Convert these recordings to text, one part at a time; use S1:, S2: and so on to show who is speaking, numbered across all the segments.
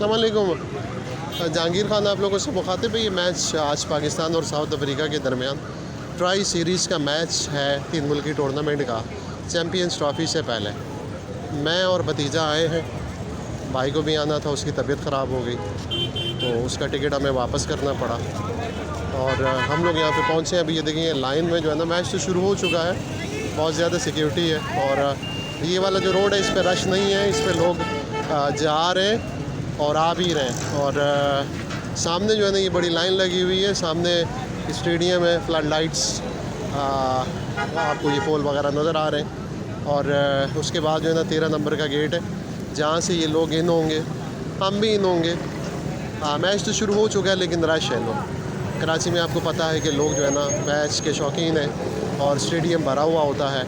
S1: अस्सलाम वालेकुम। जहांगीर खान आप लोगों से मुखातिब है। ये मैच आज पाकिस्तान और साउथ अफ्रीका के दरमियान ट्राई सीरीज़ का मैच है, 3 मुल्की टूर्नामेंट का, चैम्पियंस ट्रॉफ़ी से पहले। मैं और भतीजा आए हैं, भाई को भी आना था, उसकी तबीयत ख़राब हो गई तो उसका टिकट हमें वापस करना पड़ा और हम लोग यहाँ पे पहुँचे हैं। अभी ये देखिए लाइन में जो है ना, मैच तो शुरू हो चुका है, बहुत ज़्यादा सिक्योरिटी है और ये वाला जो रोड है इस पर रश नहीं है, इस पर लोग जा रहे हैं और आ भी रहे हैं। और सामने जो है ना ये बड़ी लाइन लगी हुई है, सामने स्टेडियम है, फ्लड लाइट्स आपको ये पोल वगैरह नज़र आ रहे हैं और उसके बाद जो है ना 13 नंबर का गेट है जहाँ से ये लोग इन होंगे, हम भी इन होंगे। मैच तो शुरू हो चुका है लेकिन रश है। लोग कराची में आपको पता है कि लोग जो है ना मैच के शौकीन हैं और स्टेडियम भरा हुआ होता है।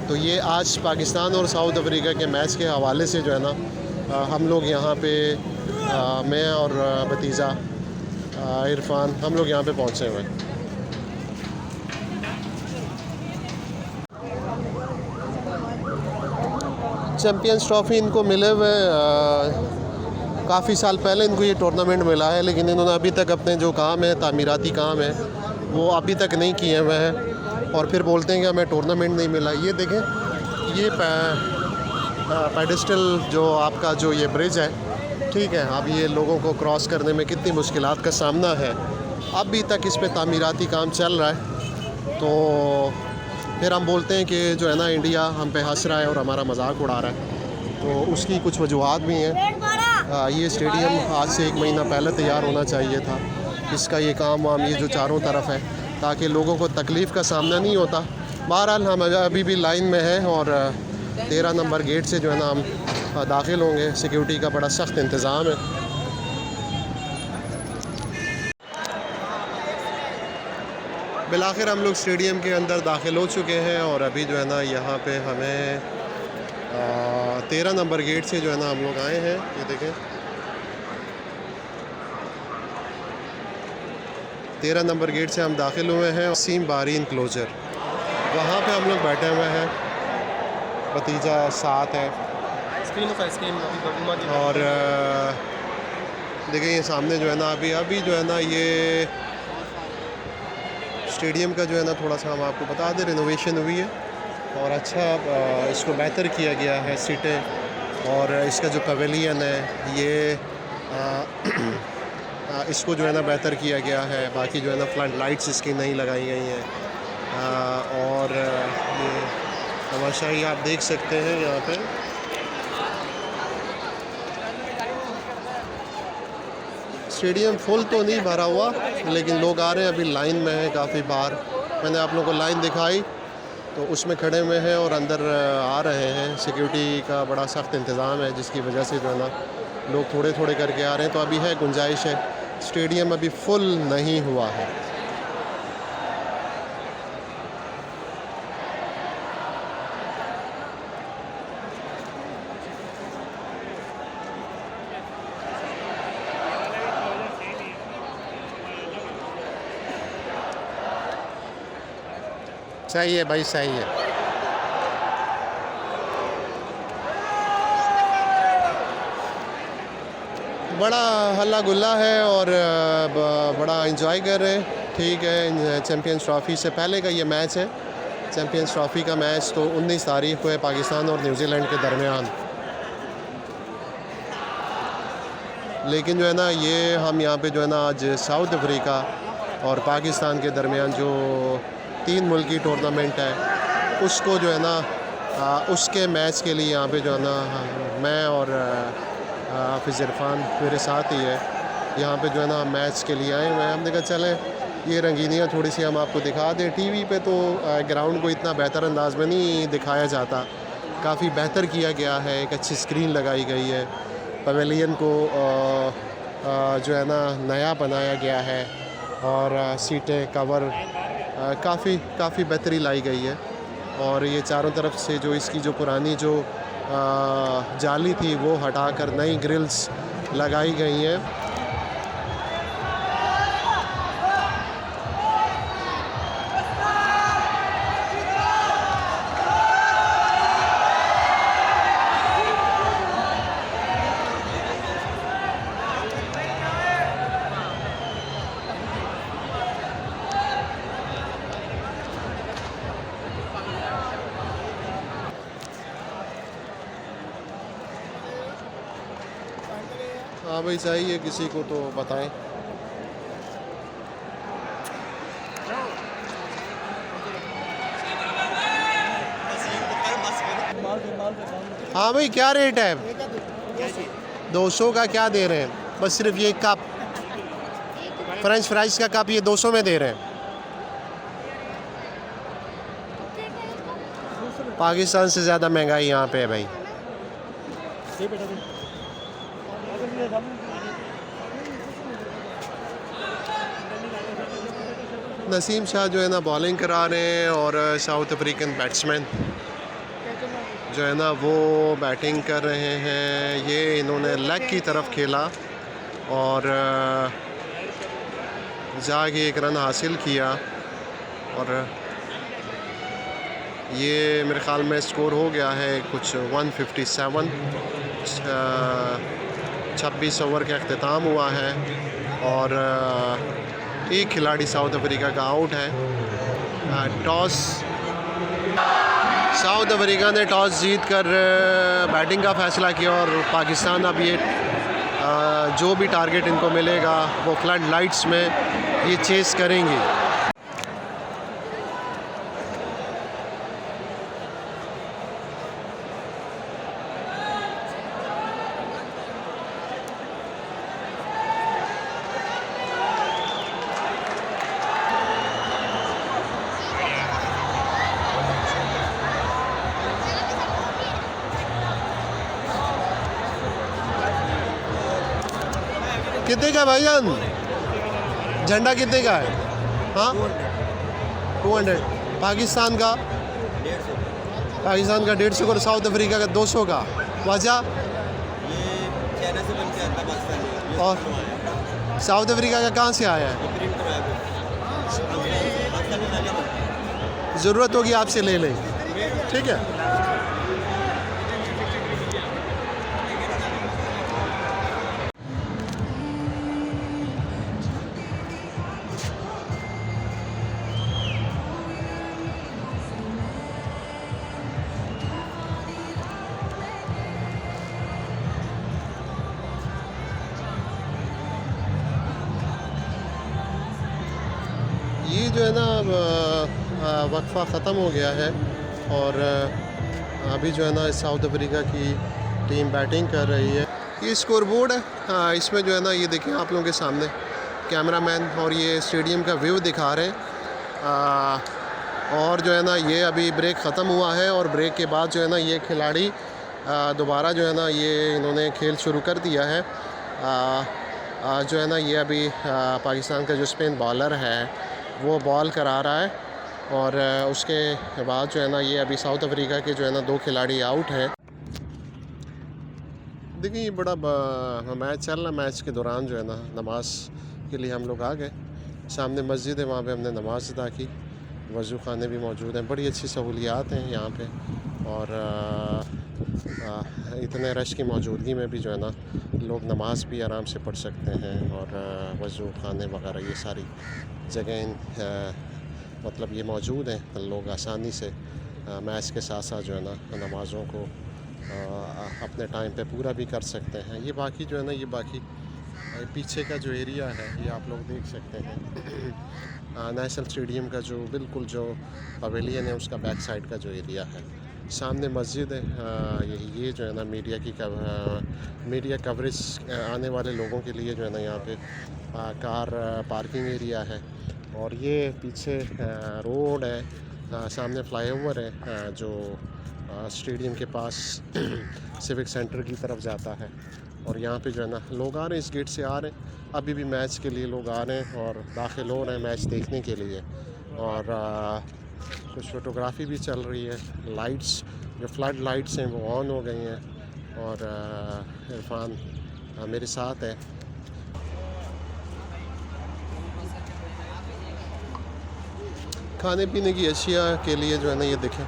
S1: तो ये आज पाकिस्तान और साउथ अफ्रीका के मैच के हवाले से जो है ना हम लोग यहाँ पे मैं और भतीजा इरफान हम लोग यहाँ पे पहुँचे हुए हैं। चैम्पियंस ट्रॉफ़ी इनको मिले हुए काफ़ी साल पहले इनको ये टूर्नामेंट मिला है, लेकिन इन्होंने अभी तक अपने जो काम है, तामीराती काम है, वो अभी तक नहीं किए हुए हैं और फिर बोलते हैं कि हमें टूर्नामेंट नहीं मिला। ये देखें, ये पेडेस्टल जो आपका जो ये ब्रिज है, ठीक है, अब ये लोगों को क्रॉस करने में कितनी मुश्किलात का सामना है। अभी तक इस पे तामीराती काम चल रहा है तो फिर हम बोलते हैं कि जो है ना इंडिया हम पे हंस रहा है और हमारा मजाक उड़ा रहा है, तो उसकी कुछ वजूहात भी हैं। ये स्टेडियम आज से 1 महीना पहले तैयार होना चाहिए था। इसका ये काम वाम ये जो चारों तरफ है ताकि लोगों को तकलीफ़ का सामना नहीं होता। बहरहाल हम अभी भी लाइन में हैं और 13 नंबर गेट से जो है ना हम दाखिल होंगे। सिक्योरिटी का बड़ा सख्त इंतज़ाम है। बिलाखिर हम लोग स्टेडियम के अंदर दाखिल हो चुके हैं और अभी जो है ना यहाँ पे हमें 13 नंबर गेट से जो है ना हम लोग आए हैं। ये देखें, 13 नंबर गेट से हम दाखिल हुए हैं। सीम बारी इनक्लोजर, वहाँ पे हम लोग बैठे हुए हैं, भतीजा साथ है और देखिए ये सामने जो है ना अभी जो है ना ये स्टेडियम का जो है ना थोड़ा सा हम आपको बता दें, रिनोवेशन हुई है और अच्छा इसको बेहतर किया गया है। सीटें और इसका जो पवेलियन है ये इसको जो है ना बेहतर किया गया है। बाकी जो है ना फ्लड लाइट्स इसकी नहीं लगाई गई हैं और ये तमाशाई आप देख सकते हैं यहाँ पे। स्टेडियम फुल तो नहीं भरा हुआ लेकिन लोग आ रहे हैं, अभी लाइन में है काफ़ी बार। मैंने आप लोगों को लाइन दिखाई तो उसमें खड़े हुए हैं और अंदर आ रहे हैं। सिक्योरिटी का बड़ा सख्त इंतज़ाम है जिसकी वजह से जो है ना लोग थोड़े थोड़े करके आ रहे हैं। तो अभी है गुंजाइश है, स्टेडियम अभी फुल नहीं हुआ है। सही है भाई, सही है। बड़ा हल्ला गुल्ला है और बड़ा इंजॉय कर रहे हैं। ठीक है, चैम्पियंस ट्रॉफ़ी से पहले का ये मैच है। चैम्पियंस ट्रॉफ़ी का मैच तो 19 तारीख को है पाकिस्तान और न्यूजीलैंड के दरमियान। लेकिन जो है ना ये हम यहाँ पे जो है ना आज साउथ अफ्रीका और पाकिस्तान के दरमियान जो 3 मुल्की टूर्नामेंट है उसको जो है ना उसके मैच के लिए यहाँ पे जो है ना मैं और हाफिज़ इरफान मेरे साथ ही है। यहाँ पे जो है ना मैच के लिए आए हुए हैं। हमने कहा चलें ये रंगीनियाँ थोड़ी सी हम आपको दिखा दें। टीवी पे तो ग्राउंड को इतना बेहतर अंदाज में नहीं दिखाया जाता, काफ़ी बेहतर किया गया है। एक अच्छी स्क्रीन लगाई गई है, पवेलियन को जो है ना नया बनाया गया है और सीटें कवर काफ़ी बेहतरी लाई गई है। और ये चारों तरफ से जो इसकी जो पुरानी जो जाली थी वो हटाकर नई ग्रिल्स लगाई गई हैं। हाँ भाई, चाहिए किसी को तो बताएं। हाँ भाई, क्या रेट है? 200 का क्या दे रहे हैं? बस सिर्फ ये कप, फ्रेंच फ्राइज का कप ये 200 में दे रहे हैं। पाकिस्तान से ज़्यादा महंगाई यहाँ पे है भाई। नसीम शाह जो है ना बॉलिंग करा रहे हैं और साउथ अफ्रीकन बैट्समैन जो है ना वो बैटिंग कर रहे हैं। ये इन्होंने लेग की तरफ खेला और जाके एक रन हासिल किया और ये मेरे ख़्याल में स्कोर हो गया है कुछ 157। 26 ओवर का अख्ताम हुआ है और एक खिलाड़ी साउथ अफ्रीका का आउट है। टॉस साउथ अफ्रीका ने टॉस जीत कर बैटिंग का फ़ैसला किया और पाकिस्तान अब ये जो भी टारगेट इनको मिलेगा वो फ्लड लाइट्स में ये चेस करेंगे। कितने का भाईजान? झंडा कितने का है? हाँ 200। पाकिस्तान का 150 और साउथ अफ्रीका का 200 का। वजह और साउथ अफ्रीका का कहाँ से आया है? ज़रूरत होगी आपसे ले लेंगे, ठीक है। ये जो है ना वक्फा ख़त्म हो गया है और अभी जो है ना साउथ अफ्रीका की टीम बैटिंग कर रही है। ये स्कोर बोर्ड है, इसमें जो है ना ये देखें आप लोगों के सामने कैमरामैन और ये स्टेडियम का व्यू दिखा रहे हैं। और जो है ना ये अभी ब्रेक ख़त्म हुआ है और ब्रेक के बाद जो है ना ये खिलाड़ी दोबारा जो है ना ये इन्होंने खेल शुरू कर दिया है। जो है ना ये अभी पाकिस्तान का जो स्पिन बॉलर है वो बॉल करा रहा है और उसके बाद जो है ना ये अभी साउथ अफ्रीका के जो है ना 2 खिलाड़ी आउट हैं। देखिए ये बड़ा मैच चल रहा। मैच के दौरान जो है ना नमाज के लिए हम लोग आ गए। सामने मस्जिद है, वहाँ पे हमने नमाज अदा की। वज़ू खाने भी मौजूद हैं, बड़ी अच्छी सहूलियात हैं यहाँ पे और इतने रश की मौजूदगी में भी जो है ना लोग नमाज भी आराम से पढ़ सकते हैं और वज़ू खाने वगैरह ये सारी जगह मतलब ये मौजूद हैं। लोग आसानी से मैच के साथ साथ जो है ना नमाज़ों को अपने टाइम पे पूरा भी कर सकते हैं। ये बाकी जो है ना ये बाकी पीछे का जो एरिया है ये आप लोग देख सकते हैं। नेशनल स्टेडियम का जो बिल्कुल जो पवेलियन है उसका बैक साइड का जो एरिया है। सामने मस्जिद है। ये जो है ना मीडिया कवरेज आने वाले लोगों के लिए जो है ना यहाँ पे कार पार्किंग एरिया है और ये पीछे रोड है। सामने फ्लाईओवर है जो स्टेडियम के पास सिविक सेंटर की तरफ जाता है और यहाँ पे जो है ना लोग आ रहे हैं, इस गेट से आ रहे हैं। अभी भी मैच के लिए लोग आ रहे हैं और दाखिल हो रहे हैं मैच देखने के लिए और कुछ फोटोग्राफी भी चल रही है। लाइट्स जो फ्लड लाइट्स हैं वो ऑन हो गई हैं और इरफान मेरे साथ है। खाने पीने की अशिया के लिए जो है ना ये देखें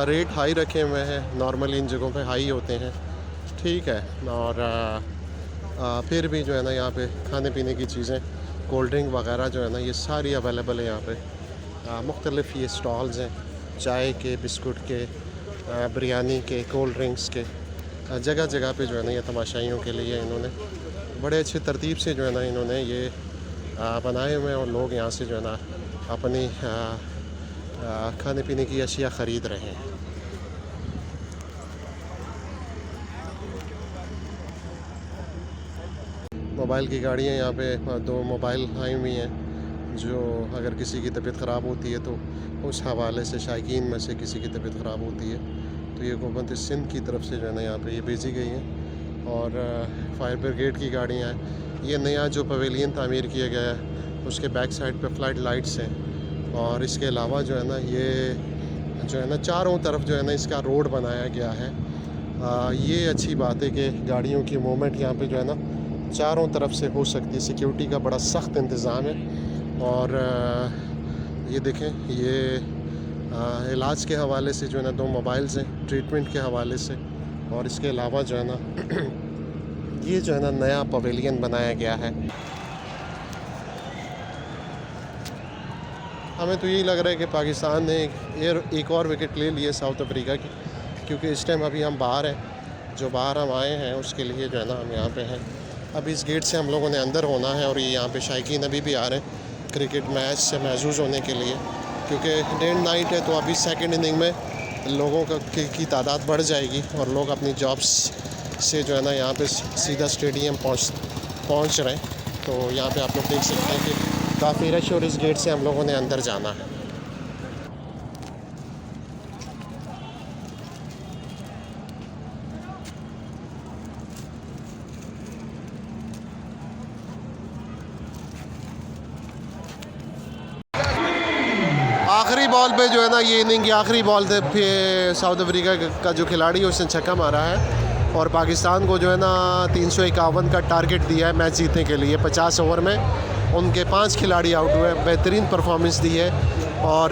S1: रेट हाई रखे हुए हैं। नॉर्मली इन जगहों पे हाई होते हैं, ठीक है। और फिर भी जो है ना यहाँ पे खाने पीने की चीज़ें कोल्ड ड्रिंक वगैरह जो है ना ये सारी अवेलेबल है यहाँ पे। मुख्तलिफ़ ये स्टॉल्स हैं चाय के, बिस्कुट के, बिरयानी के, कोल्ड ड्रिंक्स के। जगह जगह पे जो है ना ये तमाशाइयों के लिए इन्होंने बड़े अच्छे तरतीब से जो है ना इन्होंने ये बनाए हुए हैं और लोग यहाँ से जो है ना अपनी खाने पीने की अशिया ख़रीद रहे हैं। मोबाइल की गाड़ियाँ यहाँ पे 2 मोबाइल आई हुई हैं, जो अगर किसी की तबीयत ख़राब होती है तो उस हवाले से शायकीन में से किसी की तबीयत ख़राब होती है तो ये हुकूमत सिंध की तरफ से जो है ना यहाँ पे ये भेजी गई हैं। और फायर ब्रिगेड की गाड़ियाँ हैं। ये नया जो पवेलियन तामीर किया गया है उसके बैक साइड पे फ्लड लाइट्स हैं और इसके अलावा जो है ना ये जो है ना चारों तरफ जो है ना इसका रोड बनाया गया है। ये अच्छी बात है कि गाड़ियों की मूवमेंट यहाँ पे जो है ना चारों तरफ से हो सकती है। सिक्योरिटी का बड़ा सख्त इंतज़ाम है। और ये देखें, ये इलाज के हवाले से जो है ना 2 मोबाइल्स हैं, ट्रीटमेंट के हवाले से। और इसके अलावा जो है ना ये जो है ना नया पवेलियन बनाया गया है। हमें तो यही लग रहा है कि पाकिस्तान ने एक और विकेट ले लिए साउथ अफ्रीका की, क्योंकि इस टाइम अभी हम बाहर हैं। जो बाहर हम आए हैं उसके लिए जो है ना हम यहाँ पे हैं। अभी इस गेट से हम लोगों ने अंदर होना है और ये यहाँ पे शायकीन अभी भी आ रहे हैं क्रिकेट मैच से महजूज़ होने के लिए, क्योंकि डे एंड नाइट है। तो अभी सेकंड इनिंग में लोगों की तादाद बढ़ जाएगी और लोग अपनी जॉब्स से जो है ना यहाँ पे सीधा स्टेडियम पहुँच रहे हैं। तो यहाँ पे आप लोग देख सकते हैं कि काफ़ी रश और इस गेट से हम लोगों ने अंदर जाना है। आखिरी बॉल पे जो है ना ये इनिंग की आखिरी बॉल थे, फिर साउथ अफ्रीका का जो खिलाड़ी है उसने छक्का मारा है और पाकिस्तान को जो है ना 351 का टारगेट दिया है मैच जीतने के लिए। 50 ओवर में उनके 5 खिलाड़ी आउट हुए, बेहतरीन परफॉर्मेंस दी है। और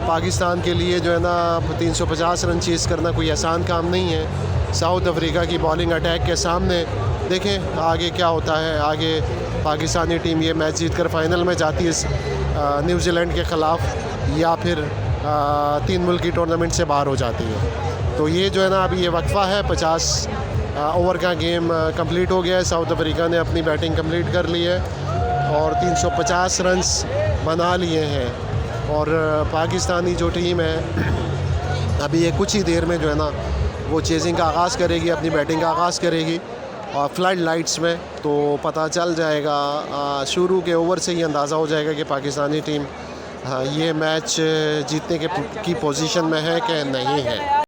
S1: पाकिस्तान के लिए जो है ना 350 रन चेज़ करना कोई आसान काम नहीं है। साउथ अफ्रीका की बॉलिंग अटैक के सामने देखें आगे क्या होता है। आगे पाकिस्तानी टीम ये मैच जीत कर फाइनल में जाती है न्यूजीलैंड के ख़िलाफ़, या फिर 3 मुल्की टूर्नामेंट से बाहर हो जाती है। तो ये जो है ना अभी ये वक्फ़ा है। 50 ओवर का गेम कंप्लीट हो गया है। साउथ अफ्रीका ने अपनी बैटिंग कंप्लीट कर ली है और 350 रन्स बना लिए हैं। और पाकिस्तानी जो टीम है अभी ये कुछ ही देर में जो है ना वो चेजिंग का आगाज़ करेगी, अपनी बैटिंग का आगाज़ करेगी और फ्लड लाइट्स में। तो पता चल जाएगा शुरू के ओवर से ही अंदाज़ा हो जाएगा कि पाकिस्तानी टीम ये मैच जीतने की पोजीशन में है कि नहीं है।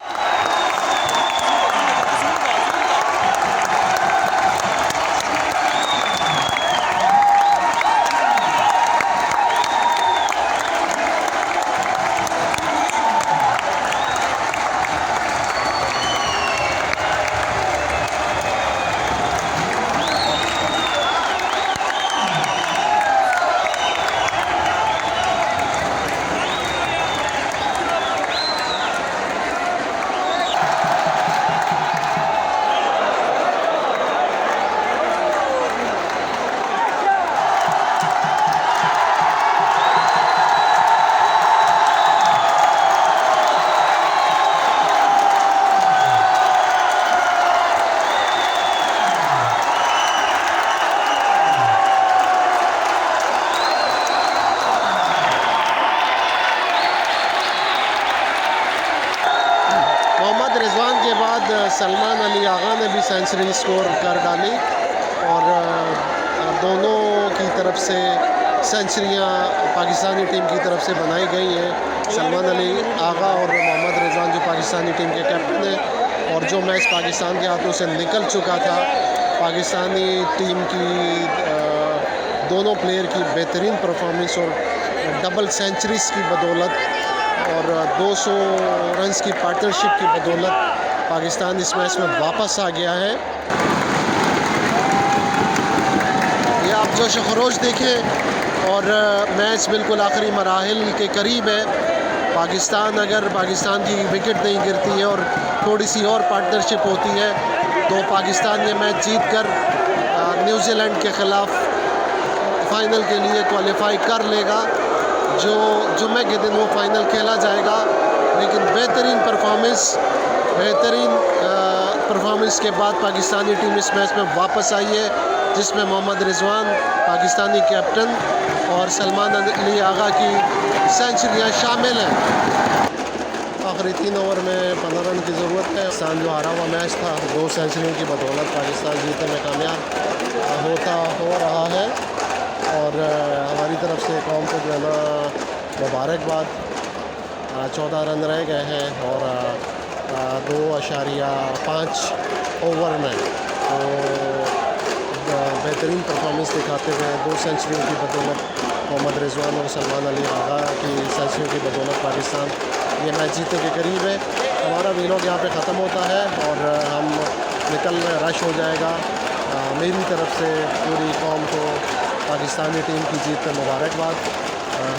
S1: सलमान अली आगा ने भी सेंचुरी स्कोर कर डाली और दोनों की तरफ से सेंचुरियां पाकिस्तानी टीम की तरफ से बनाई गई हैं। सलमान अली आगा और मोहम्मद रिजवान जो पाकिस्तानी टीम के कैप्टन हैं, और जो मैच पाकिस्तान के हाथों से निकल चुका था, पाकिस्तानी टीम की दोनों प्लेयर की बेहतरीन परफॉर्मेंस और डबल सेंचुरीज़ की बदौलत और 200 रन्स की पार्टनरशिप की बदौलत पाकिस्तान इस मैच में वापस आ गया है। ये आप जोश खरोश देखें और मैच बिल्कुल आखिरी मराहिल के करीब है। पाकिस्तान की विकेट नहीं गिरती है और थोड़ी सी और पार्टनरशिप होती है तो पाकिस्तान ये मैच जीत कर न्यूजीलैंड के ख़िलाफ़ फ़ाइनल के लिए क्वालिफाई कर लेगा। जो जुम्मे के दिन वो फ़ाइनल खेला जाएगा। लेकिन बेहतरीन परफॉर्मेंस, बेहतरीन परफॉर्मेंस के बाद पाकिस्तानी टीम इस मैच में वापस आई है, जिसमें मोहम्मद रिजवान पाकिस्तानी कैप्टन और सलमान अली आगा की सेंचुरियाँ शामिल हैं। आखिरी 3 ओवर में 15 रन की ज़रूरत है। पाकिस्तान जो हारा हुआ मैच था 2 सेंचुरियों की बदौलत पाकिस्तान जीतने में कामयाब हो रहा है। और हमारी तरफ से कौम को जो है ना मुबारकबाद। 14 रन रह गए हैं और 2.5 ओवर में तो बेहतरीन परफॉर्मेंस दिखाते हुए 2 सेंचुरियों की बदौलत मोहम्मद रिजवान और सलमान अली आगा की सेंचुरियों की बदौलत पाकिस्तान ये मैच जीतने के करीब है। हमारा वीलॉग यहाँ पे ख़त्म होता है और हम निकल रश हो जाएगा। मेरी तरफ से पूरी कौम को पाकिस्तानी टीम की जीत पर मुबारकबाद।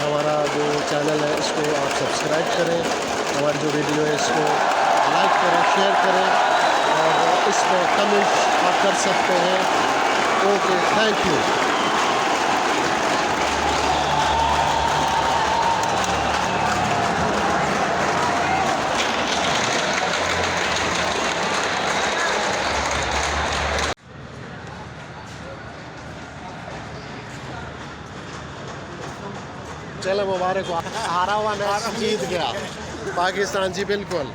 S1: हमारा जो चैनल है इसको आप सब्सक्राइब करें, हमारी जो वीडियो है इसको लाइक करें, शेयर करें और इस पर कमेंट आप कर सकते हैं। Okay, thank you. चलो मुबारक हो, हारा हुआ मैच जीत गया पाकिस्तान जी, बिल्कुल।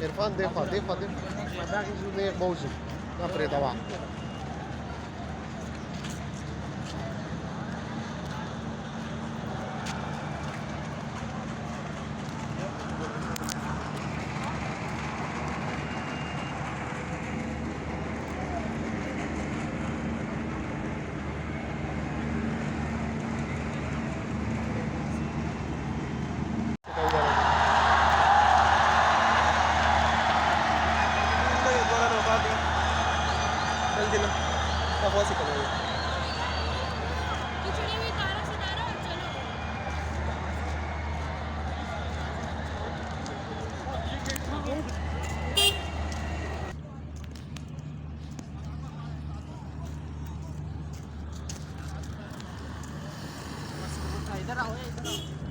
S1: इरफान देखा मौजूद नफरे दवा
S2: इधर आओ।